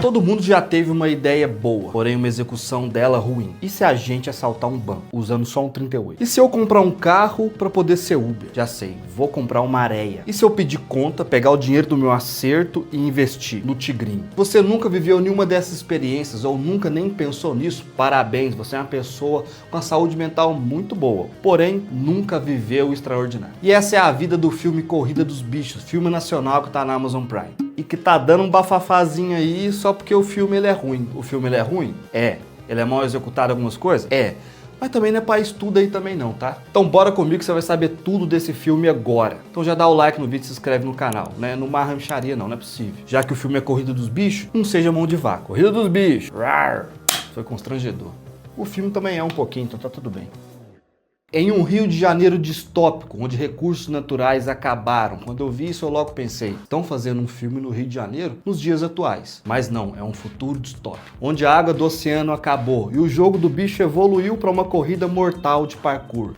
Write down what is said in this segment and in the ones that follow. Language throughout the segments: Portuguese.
Todo mundo já teve uma ideia boa, porém uma execução dela ruim. E se a gente assaltar um banco, usando só um 38? E se eu comprar um carro para poder ser Uber? Já sei, vou comprar uma areia. E se eu pedir conta, pegar o dinheiro do meu acerto e investir no Tigrinho? Você nunca viveu nenhuma dessas experiências ou nunca nem pensou nisso? Parabéns, você é uma pessoa com a saúde mental muito boa, porém nunca viveu o extraordinário. E essa é a vida do filme Corrida dos Bichos, filme nacional que tá na Amazon Prime. E que tá dando um bafafazinho aí só porque o filme ele é ruim. O filme ele é ruim? É. Ele é mal executado em algumas coisas? É. Mas também não é pra estudo aí também não, tá? Então bora comigo que você vai saber tudo desse filme agora. Então já dá o like no vídeo e se inscreve no canal, né? Não marrancharia não é possível. Já que o filme é Corrida dos Bichos, não seja mão de vaca. Corrida dos Bichos. Rar. Foi constrangedor. O filme também é um pouquinho, então tá tudo bem. Em um Rio de Janeiro distópico, onde recursos naturais acabaram. Quando eu vi isso, eu logo pensei, estão fazendo um filme no Rio de Janeiro nos dias atuais. Mas não, é um futuro distópico, onde a água do oceano acabou e o jogo do bicho evoluiu para uma corrida mortal de parkour.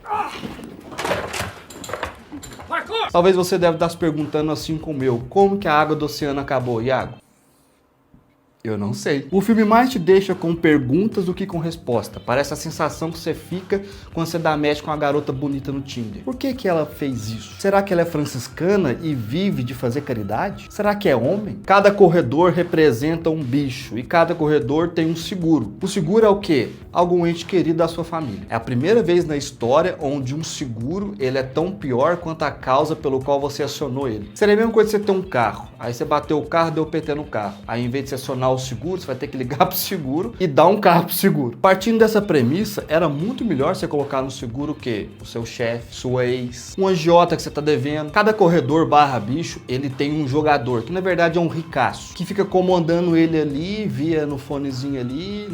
Talvez você deve estar se perguntando assim como eu, como que a água do oceano acabou, Iago? Eu não sei. O filme mais te deixa com perguntas do que com resposta. Parece a sensação que você fica quando você dá match com uma garota bonita no Tinder. Por que que ela fez isso? Será que ela é franciscana e vive de fazer caridade? Será que é homem? Cada corredor representa um bicho e cada corredor tem um seguro. O seguro é o quê? Algum ente querido da sua família. É a primeira vez na história onde um seguro ele é tão pior quanto a causa pelo qual você acionou ele. Seria a mesma coisa que você ter um carro. Aí você bateu o carro, deu PT no carro. Aí em vez de você acionar o seguro, você vai ter que ligar pro seguro e dar um carro pro seguro. Partindo dessa premissa, era muito melhor você colocar no seguro o quê? O seu chefe, sua ex, um agiota que você tá devendo. Cada corredor barra bicho, ele tem um jogador, que na verdade é um ricaço, que fica comandando ele ali, via no fonezinho ali,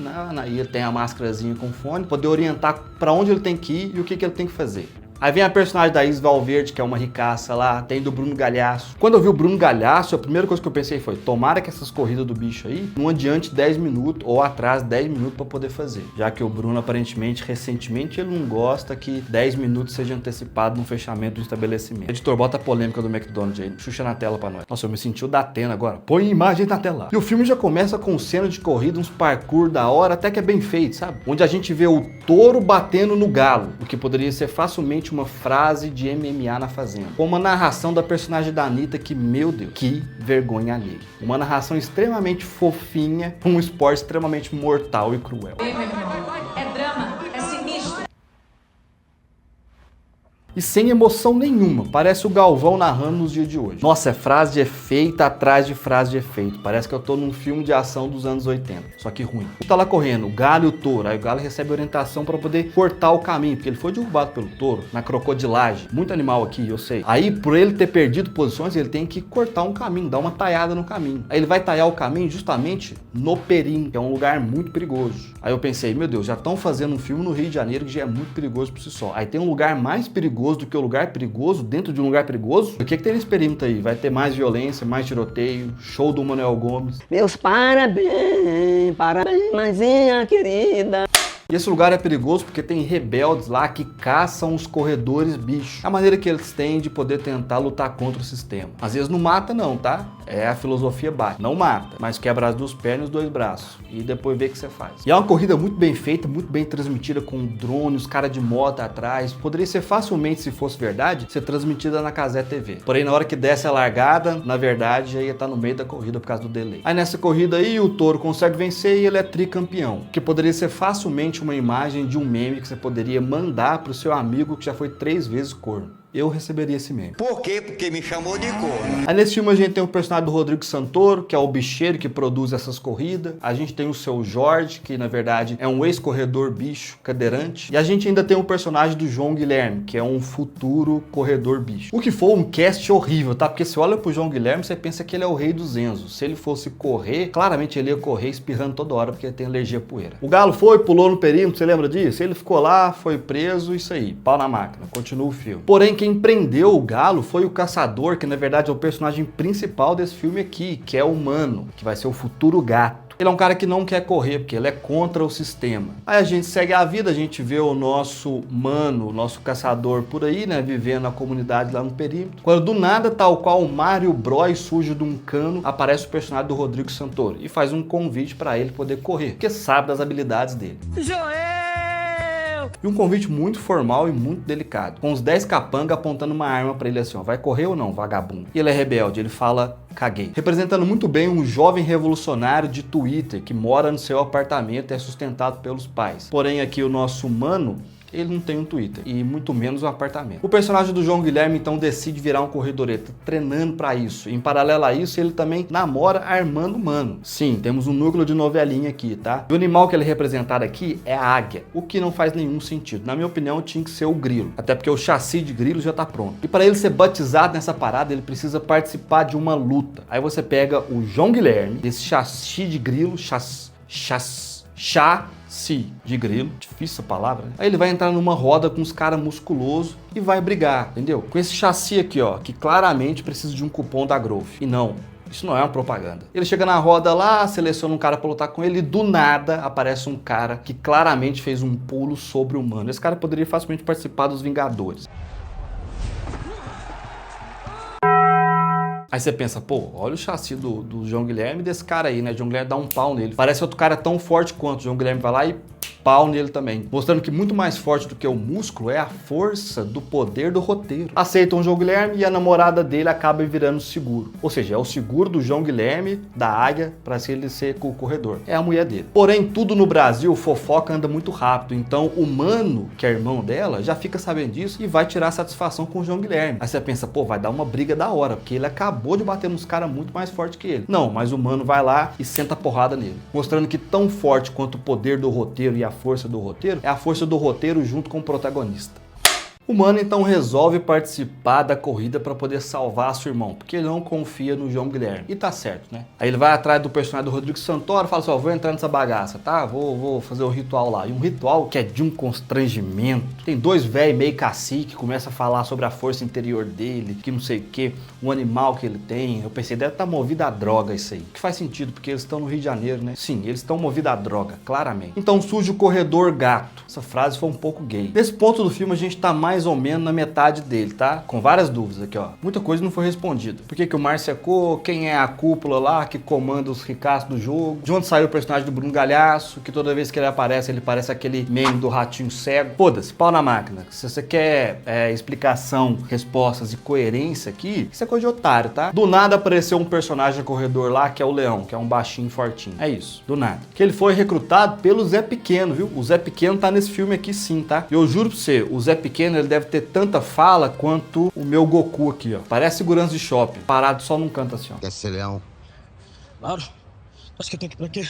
e ele tem a máscarazinha com fone, poder orientar para onde ele tem que ir e o que ele tem que fazer. Aí vem a personagem da Is Valverde, que é uma ricaça lá, tem do Bruno Galhaço. Quando eu vi o Bruno Galhaço, a primeira coisa que eu pensei foi, tomara que essas corridas do bicho aí, não adiante 10 minutos ou atrás 10 minutos para poder fazer. Já que o Bruno, aparentemente, recentemente, ele não gosta que 10 minutos seja antecipado no fechamento do estabelecimento. Editor, bota a polêmica do McDonald's aí, Xuxa na tela pra nós. Nossa, eu me senti o da Atena agora. Põe imagem na tela. E o filme já começa com cena de corrida, uns parkour da hora, até que é bem feito, sabe? Onde a gente vê o touro batendo no galo, o que poderia ser facilmente uma frase de MMA na Fazenda. Com uma narração da personagem da Anitta que, meu Deus, que vergonha alheia. Uma narração extremamente fofinha, um esporte extremamente mortal e cruel. Ei, meu irmão, é drama, é sinistro. E sem emoção nenhuma, parece o Galvão narrando nos dias de hoje. Nossa, é frase de efeito atrás de frase de efeito. Parece que eu tô num filme de ação dos anos 80, só que ruim. Tá lá correndo, o galo e o touro. Aí o galo recebe orientação para poder cortar o caminho, porque ele foi derrubado pelo touro na crocodilagem. Muito animal aqui, eu sei. Aí, por ele ter perdido posições, ele tem que cortar um caminho, dar uma taiada no caminho. Aí ele vai taiar o caminho justamente no Perim, que é um lugar muito perigoso. Aí eu pensei, meu Deus, já estão fazendo um filme no Rio de Janeiro que já é muito perigoso por si só. Aí tem um lugar mais perigoso do que o lugar perigoso, dentro de um lugar perigoso? O que tem nesse perímetro aí? Vai ter mais violência, mais tiroteio, show do Manuel Gomes. Meus parabéns, mãezinha querida. E esse lugar é perigoso porque tem rebeldes lá que caçam os corredores bichos. A maneira que eles têm de poder tentar lutar contra o sistema. Às vezes não mata não, tá? É a filosofia bate. Não mata, mas quebra as duas pernas e os dois braços. E depois vê o que você faz. E é uma corrida muito bem feita, muito bem transmitida com drone, os caras de moto atrás. Poderia ser facilmente, se fosse verdade, ser transmitida na Cazé TV. Porém, na hora que desce a largada, na verdade, já ia estar no meio da corrida por causa do delay. Aí nessa corrida aí, o touro consegue vencer e ele é tricampeão. Que poderia ser facilmente uma imagem de um meme que você poderia mandar pro seu amigo que já foi 3 vezes corno. Eu receberia esse meme. Por quê? Porque me chamou de corno. Aí nesse filme a gente tem o personagem do Rodrigo Santoro, que é o bicheiro que produz essas corridas. A gente tem o seu Jorge, que na verdade é um ex-corredor bicho, cadeirante. E a gente ainda tem o personagem do João Guilherme, que é um futuro corredor bicho. O que for um cast horrível, tá? Porque você olha pro João Guilherme, você pensa que ele é o rei dos Enzos. Se ele fosse correr, claramente ele ia correr espirrando toda hora, porque ele tem alergia à poeira. O Galo foi, pulou no perímetro, você lembra disso? Ele ficou lá, foi preso, isso aí, pau na máquina, continua o filme. Porém, quem prendeu o Galo foi o caçador, que na verdade é o personagem principal desse filme aqui, que é o Mano, que vai ser o futuro gato. Ele é um cara que não quer correr, porque ele é contra o sistema. Aí a gente segue a vida, a gente vê o nosso mano, o nosso caçador por aí, né, vivendo a comunidade lá no perímetro. Quando do nada, tal qual o Mario Bros surge de um cano, aparece o personagem do Rodrigo Santoro e faz um convite para ele poder correr, porque sabe das habilidades dele. E um convite muito formal e muito delicado, com os 10 capangas apontando uma arma pra ele assim, ó, vai correr ou não, vagabundo? E ele é rebelde, ele fala, caguei. Representando muito bem um jovem revolucionário de Twitter que mora no seu apartamento e é sustentado pelos pais. Porém aqui o nosso mano, ele não tem um Twitter, e muito menos um apartamento. O personagem do João Guilherme, então, decide virar um corredoreta, treinando pra isso. Em paralelo a isso, ele também namora Armando Mano. Sim, temos um núcleo de novelinha aqui, tá? E o animal que ele é representado aqui é a águia, o que não faz nenhum sentido. Na minha opinião, tinha que ser o grilo, até porque o chassi de grilo já tá pronto. E para ele ser batizado nessa parada, ele precisa participar de uma luta. Aí você pega o João Guilherme, esse chassi de grilo, chassi de grilo, difícil a palavra, né? Aí ele vai entrar numa roda com uns caras musculosos e vai brigar, entendeu? Com esse chassi aqui, ó, que claramente precisa de um cupom da Grove. E não, isso não é uma propaganda. Ele chega na roda lá, seleciona um cara pra lutar com ele e do nada aparece um cara que claramente fez um pulo sobre-humano. Esse cara poderia facilmente participar dos Vingadores. Aí você pensa, pô, olha o chassi do João Guilherme desse cara aí, né? João Guilherme dá um pau nele. Parece outro cara tão forte quanto. O João Guilherme vai lá e pau nele também. Mostrando que muito mais forte do que o músculo é a força do poder do roteiro. Aceitam o João Guilherme e a namorada dele acaba virando seguro. Ou seja, é o seguro do João Guilherme, da águia, pra ele ser o corredor. É a mulher dele. Porém, tudo no Brasil, fofoca anda muito rápido. Então, o mano, que é irmão dela, já fica sabendo disso e vai tirar satisfação com o João Guilherme. Aí você pensa, pô, vai dar uma briga da hora, porque ele acabou de bater nos caras muito mais forte que ele. Não, mas o mano vai lá e senta porrada nele. Mostrando que tão forte quanto o poder do roteiro e a força do roteiro, é a força do roteiro junto com o protagonista. O mano então resolve participar da corrida para poder salvar seu irmão, porque ele não confia no João Guilherme. E tá certo, né? Aí ele vai atrás do personagem do Rodrigo Santoro e fala assim, ó, vou entrar nessa bagaça, tá? Vou fazer o ritual lá. E um ritual que é de um constrangimento. Tem dois velhos meio cacique que começa a falar sobre a força interior dele, que não sei o que, um animal que ele tem. Eu pensei, deve estar movido a droga isso aí. Que faz sentido, porque eles estão no Rio de Janeiro, né? Sim, eles estão movidos a droga, claramente. Então surge o corredor gato. Essa frase foi um pouco gay. Nesse ponto do filme a gente tá mais ou menos na metade dele, tá? Com várias dúvidas aqui, ó. Muita coisa não foi respondida. Por que o mar secou? Quem é a cúpula lá que comanda os ricaços do jogo? De onde saiu o personagem do Bruno Galhaço? Que toda vez que ele parece aquele meme do ratinho cego. Foda-se, pau na máquina. Se você quer explicação, respostas e coerência aqui, isso é coisa de otário, tá? Do nada apareceu um personagem corredor lá que é o Leão, que é um baixinho fortinho. É isso, do nada. Que ele foi recrutado pelo Zé Pequeno, viu? O Zé Pequeno tá nesse filme aqui sim, tá? Eu juro pra você, o Zé Pequeno ele deve ter tanta fala quanto o meu Goku aqui, ó. Parece segurança de shopping, parado só num canto assim, ó. Quer ser leão? Claro. Acho que eu tenho que ir pra quê?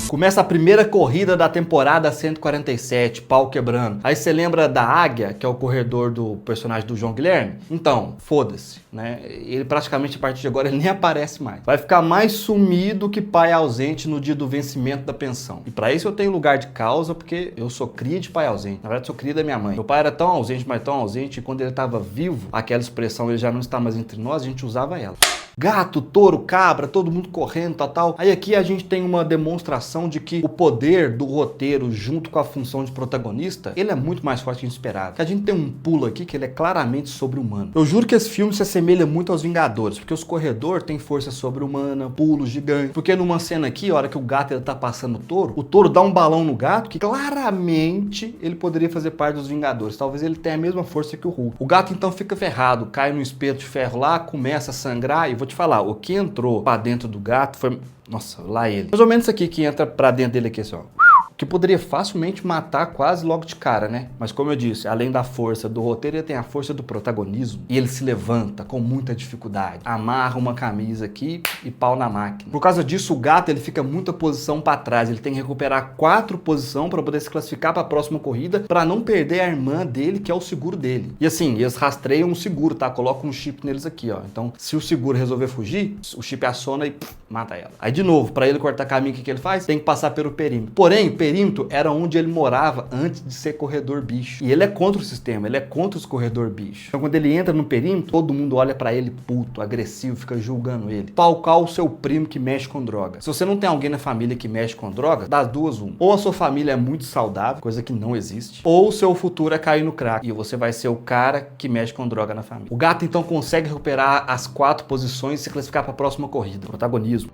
Começa a primeira corrida da temporada 147, pau quebrando. Aí você lembra da águia, que é o corredor do personagem do João Guilherme? Então, foda-se, né? Ele praticamente a partir de agora ele nem aparece mais. Vai ficar mais sumido que pai ausente no dia do vencimento da pensão. E pra isso eu tenho lugar de causa, porque eu sou cria de pai ausente. Na verdade, sou cria da minha mãe. Meu pai era tão ausente, mas tão ausente, e quando ele tava vivo, aquela expressão ele já não está mais entre nós, a gente usava ela. Gato, touro, cabra, todo mundo correndo, tal. Aí aqui a gente tem uma demonstração de que o poder do roteiro junto com a função de protagonista, ele é muito mais forte que a gente esperava. Que a gente tem um pulo aqui que ele é claramente sobre-humano. Eu juro que esse filme se assemelha muito aos Vingadores, porque os corredores têm força sobre-humana, pulo gigante. Porque numa cena aqui, a hora que o gato ele tá passando o touro dá um balão no gato que claramente ele poderia fazer parte dos Vingadores. Talvez ele tenha a mesma força que o Hulk. O gato então fica ferrado, cai no espeto de ferro lá, começa a sangrar e vou te falar, o que entrou pra dentro do gato foi... Nossa, lá ele. Mais ou menos isso aqui que entra pra dentro dele aqui, assim, ó. Que poderia facilmente matar quase logo de cara, né? Mas como eu disse, além da força do roteiro, ele tem a força do protagonismo. E ele se levanta com muita dificuldade. Amarra uma camisa aqui e pau na máquina. Por causa disso, o gato ele fica muita posição pra trás. Ele tem que recuperar 4 posições pra poder se classificar pra próxima corrida, pra não perder a irmã dele, que é o seguro dele. E assim, eles rastreiam o seguro, tá? Colocam um chip neles aqui, ó. Então, se o seguro resolver fugir, o chip aciona e mata ela. Aí, de novo, pra ele cortar caminho, o que ele faz? Tem que passar pelo perímetro. Porém, o perímetro perímetro era onde ele morava antes de ser corredor bicho. E ele é contra o sistema, ele é contra os corredor bicho. Então quando ele entra no perímetro, todo mundo olha pra ele puto, agressivo, fica julgando ele. Tal qual o seu primo que mexe com droga. Se você não tem alguém na família que mexe com droga, das duas uma. Ou a sua família é muito saudável, coisa que não existe, ou o seu futuro é cair no crack. E você vai ser o cara que mexe com droga na família. O gato então consegue recuperar as 4 posições e se classificar para a próxima corrida. Protagonismo.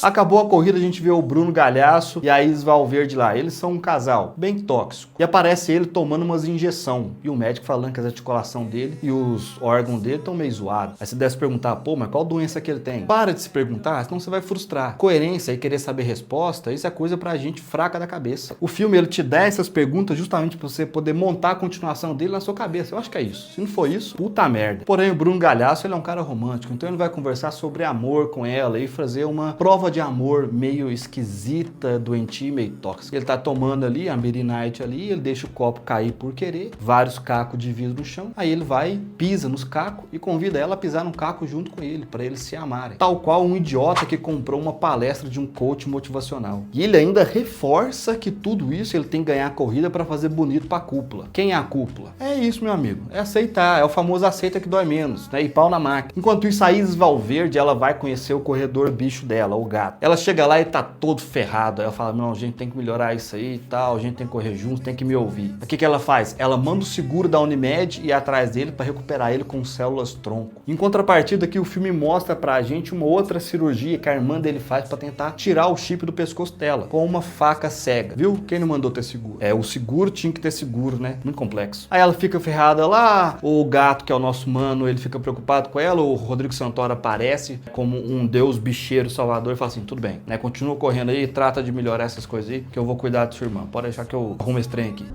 Acabou a corrida, a gente vê o Bruno Galhaço e a Isis Valverde lá. Eles são um casal bem tóxico. E aparece ele tomando umas injeção. E o médico falando que as articulações dele e os órgãos dele estão meio zoados. Aí você deve se perguntar, pô, mas qual doença que ele tem? Para de se perguntar, senão você vai frustrar. Coerência e querer saber resposta, isso é coisa pra gente fraca da cabeça. O filme, ele te dá essas perguntas justamente pra você poder montar a continuação dele na sua cabeça. Eu acho que é isso. Se não for isso, puta merda. Porém, o Bruno Galhaço, ele é um cara romântico, então ele vai conversar sobre amor com ela e fazer uma prova de amor meio esquisita, doentia, meio tóxica. Ele tá tomando ali a Mary Night ali, ele deixa o copo cair por querer, vários cacos de vidro no chão, aí ele vai, pisa nos cacos e convida ela a pisar num caco junto com ele, pra eles se amarem. Tal qual um idiota que comprou uma palestra de um coach motivacional. E ele ainda reforça que tudo isso ele tem que ganhar a corrida pra fazer bonito pra cúpula. Quem é a cúpula? É isso, meu amigo, é aceitar, é o famoso aceita que dói menos, né? E pau na máquina. Enquanto isso, a Isis Valverde, ela vai conhecer o corredor bicho dela, o gato. Ela chega lá e tá todo ferrado. Aí ela fala, não, a gente tem que melhorar isso aí e tal, a gente tem que correr junto, tem que me ouvir. O que que ela faz? Ela manda o seguro da Unimed e ir atrás dele para recuperar ele com células tronco. Em contrapartida, aqui o filme mostra pra gente uma outra cirurgia que a irmã dele faz para tentar tirar o chip do pescoço dela, com uma faca cega. Viu? Quem não mandou ter seguro? É, o seguro tinha que ter seguro, né? Muito complexo. Aí ela fica ferrada lá, o gato, que é o nosso mano, ele fica preocupado com ela, o Rodrigo Santoro aparece como um deus bicheiro salvador e fala assim, tudo bem, né? Continua correndo aí, trata de melhorar essas coisas aí, que eu vou cuidar da sua irmã. Pode deixar que eu arrumo esse trem aqui.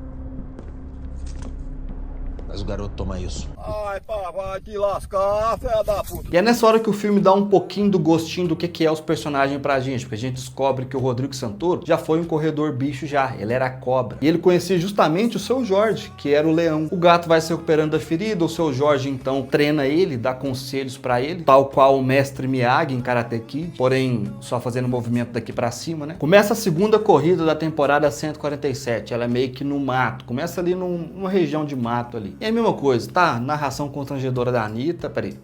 Mas o garoto toma isso. Ai, pá, vai te lascar, fé da puta. E é nessa hora que o filme dá um pouquinho do gostinho do que é os personagens pra gente, porque a gente descobre que o Rodrigo Santoro já foi um corredor bicho já, ele era a cobra. E ele conhecia justamente o seu Jorge, que era o leão. O gato vai se recuperando da ferida, o seu Jorge então treina ele, dá conselhos pra ele, tal qual o mestre Miyagi em Karate Kid, porém só fazendo movimento daqui pra cima, né? Começa a segunda corrida da temporada 147, ela é meio que no mato, começa ali numa região de mato ali. E é a mesma coisa, tá? Narração constrangedora da Anitta, peraí.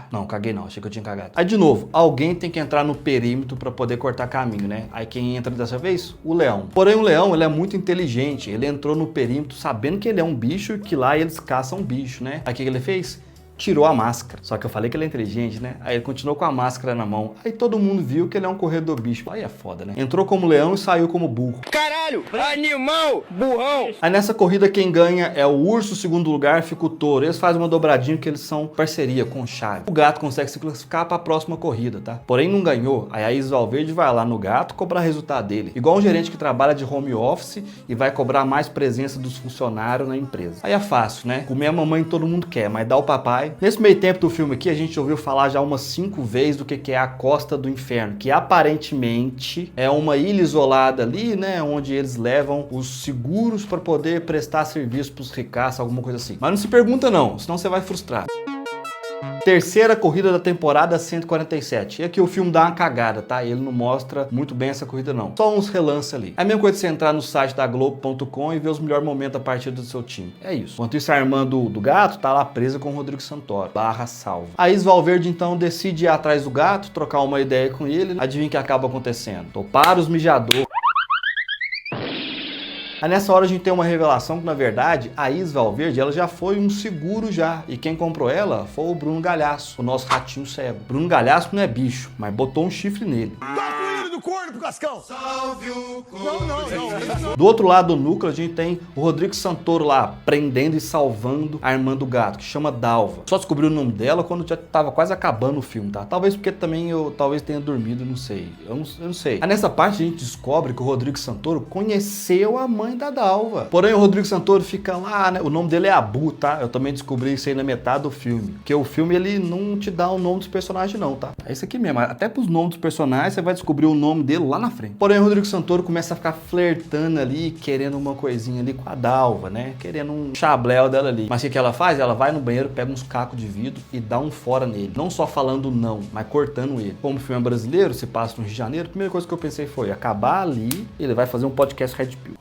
Não, caguei não, achei que eu tinha cagado. Aí de novo, alguém tem que entrar no perímetro pra poder cortar caminho, né? Aí quem entra dessa vez? O leão. Porém o leão, ele é muito inteligente, ele entrou no perímetro sabendo que ele é um bicho e que lá eles caçam bicho, né? Aí o que ele fez? Tirou a máscara. Só que eu falei que ele é inteligente, né? Aí ele continuou com a máscara na mão. Aí todo mundo viu que ele é um corredor bicho. Aí é foda, né? Entrou como leão e saiu como burro. Caralho, animal, burrão. Aí nessa corrida quem ganha é o urso, segundo lugar fica o touro. Eles fazem uma dobradinha que eles são parceria com o chave. O gato consegue se classificar para a próxima corrida, tá? Porém não ganhou. Aí a Isis Valverde vai lá no gato cobrar resultado dele. Igual um gerente que trabalha de home office e vai cobrar mais presença dos funcionários na empresa. Aí é fácil, né? Comer a mamãe todo mundo quer, mas dá o papai. Nesse meio tempo do filme aqui, a gente ouviu falar já umas 5 vezes do que é a Costa do Inferno, que aparentemente é uma ilha isolada ali, né, onde eles levam os seguros para poder prestar serviço para os ricaços, alguma coisa assim. Mas não se pergunta não, senão você vai frustrar. Terceira corrida da temporada 147. E aqui o filme dá uma cagada, tá? Ele não mostra muito bem essa corrida, não. Só uns relances ali. É a mesma coisa de você entrar no site da Globo.com e ver os melhores momentos da partida do seu time. É isso. Enquanto isso, a irmã do gato tá lá presa com o Rodrigo Santoro. Barra salva. A Isis Valverde, então, decide ir atrás do gato, trocar uma ideia com ele. Adivinha o que acaba acontecendo? Topar os mijadores. Aí nessa hora a gente tem uma revelação que, na verdade, a Isis Valverde, ela já foi um seguro já. E quem comprou ela foi o Bruno Galhaço, o nosso ratinho cego. Bruno Galhaço não é bicho, mas botou um chifre nele. Do corno pro Cascão. Salve o corno. Não. Do outro lado do núcleo, a gente tem o Rodrigo Santoro lá, prendendo e salvando a irmã do gato, que chama Dalva. Só descobri o nome dela quando já tava quase acabando o filme, tá? Talvez porque também eu tenha dormido, não sei. Eu não sei. Aí nessa parte a gente descobre que o Rodrigo Santoro conheceu a mãe da Dalva. Porém, o Rodrigo Santoro fica lá, né? O nome dele é Abu, tá? Eu também descobri isso aí na metade do filme. Porque o filme, ele não te dá o nome dos personagens, não, tá? É isso aqui mesmo. Até pros nomes dos personagens, você vai descobrir o nome nome dele lá na frente. Porém, o Rodrigo Santoro começa a ficar flertando ali, querendo uma coisinha ali com a Dalva, né? Querendo um chabléu dela ali. Mas o que ela faz? Ela vai no banheiro, pega uns cacos de vidro e dá um fora nele. Não só falando não, mas cortando ele. Como o filme é brasileiro, se passa no Rio de Janeiro, a primeira coisa que eu pensei foi acabar ali e ele vai fazer um podcast Red Pill.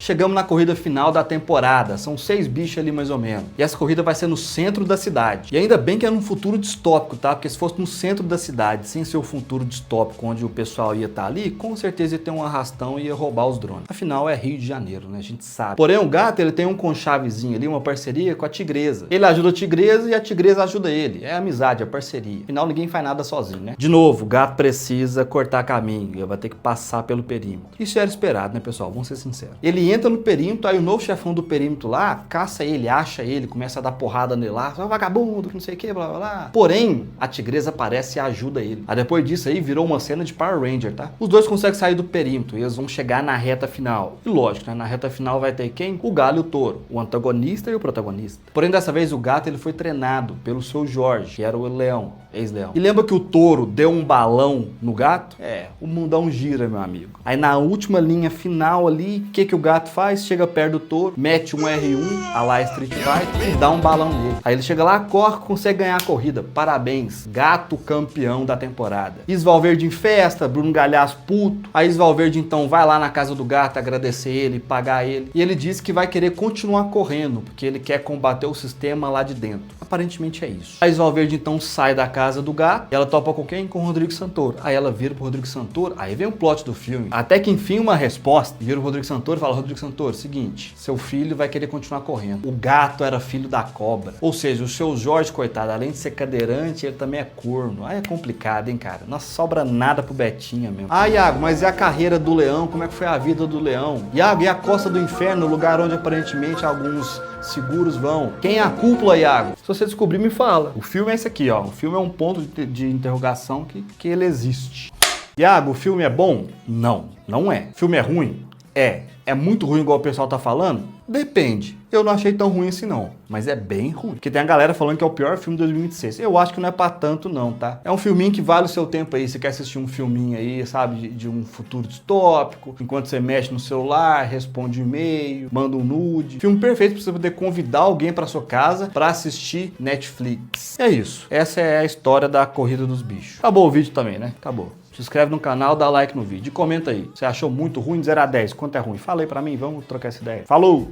Chegamos na corrida final da temporada, são 6 bichos ali mais ou menos. E essa corrida vai ser no centro da cidade. E ainda bem que é num futuro distópico, tá? Porque se fosse no centro da cidade, sem ser o futuro distópico onde o pessoal ia estar ali, com certeza ia ter um arrastão e ia roubar os drones. Afinal, é Rio de Janeiro, né? A gente sabe. Porém, o gato, ele tem um conchavezinho ali, uma parceria com a tigresa. Ele ajuda a tigresa e a tigresa ajuda ele. É amizade, é parceria. Afinal, ninguém faz nada sozinho, né? De novo, o gato precisa cortar caminho. Ele vai ter que passar pelo perímetro. Isso era esperado, né, pessoal? Vamos ser sinceros. Ele entra no perímetro, aí o novo chefão do perímetro lá caça ele, acha ele, começa a dar porrada nele lá, vagabundo, que não sei o que, blá blá blá. Porém, a tigresa aparece e ajuda ele. Aí depois disso aí virou uma cena de Power Ranger, tá? Os dois conseguem sair do perímetro e eles vão chegar na reta final. E lógico, né? Na reta final vai ter quem? O Galho e o Touro, o antagonista e o protagonista. Porém, dessa vez o gato ele foi treinado pelo seu Jorge, que era o leão, ex-leão. E lembra que o Touro deu um balão no gato? O mundão gira, meu amigo. Aí na última linha final ali, o que o gato faz? Chega perto do Touro, mete um R1, a lá Street Fighter, e dá um balão nele. Aí ele chega lá, corre, consegue ganhar a corrida. Parabéns, gato campeão da temporada. Isvalverde em festa, Bruno Galhaço puto. Aí Isvalverde então vai lá na casa do gato agradecer ele, pagar ele. E ele diz que vai querer continuar correndo, porque ele quer combater o sistema lá de dentro. Aparentemente é isso. A Isvalverde então sai da casa do gato, e ela topa com quem? Com o Rodrigo Santoro. Aí ela vira pro Rodrigo Santoro, aí vem o plot do filme. Até que enfim uma resposta. Vira o Rodrigo Santoro e fala: Rodrigo Santoro, seguinte, seu filho vai querer continuar correndo. O gato era filho da cobra. Ou seja, o seu Jorge, coitado, além de ser cadeirante, ele também é corno. Aí é complicado, hein, cara? Não sobra nada pro Betinha mesmo. Ah, Iago, mas e a carreira do leão? Como é que foi a vida do leão? Iago, e a Costa do Inferno, o lugar onde aparentemente alguns seguros vão? Quem é a cúpula, Iago? Se você descobrir, me fala. O filme é esse aqui, ó. O filme é um ponto de interrogação que ele existe. Iago, o filme é bom? Não, não é. O filme é ruim? É muito ruim igual o pessoal tá falando? Depende. Eu não achei tão ruim assim não, mas é bem ruim. Porque tem a galera falando que é o pior filme de 2026. Eu acho que não é pra tanto não, tá? É um filminho que vale o seu tempo aí. Você quer assistir um filminho aí, sabe, de um futuro distópico, enquanto você mexe no celular, responde e-mail, manda um nude. Filme perfeito pra você poder convidar alguém pra sua casa pra assistir Netflix. É isso. Essa é a história da Corrida dos Bichos. Acabou o vídeo também, né? Acabou. Se inscreve no canal, dá like no vídeo e comenta aí. Você achou muito ruim de 0 a 10? Quanto é ruim? Fala aí pra mim, vamos trocar essa ideia. Falou!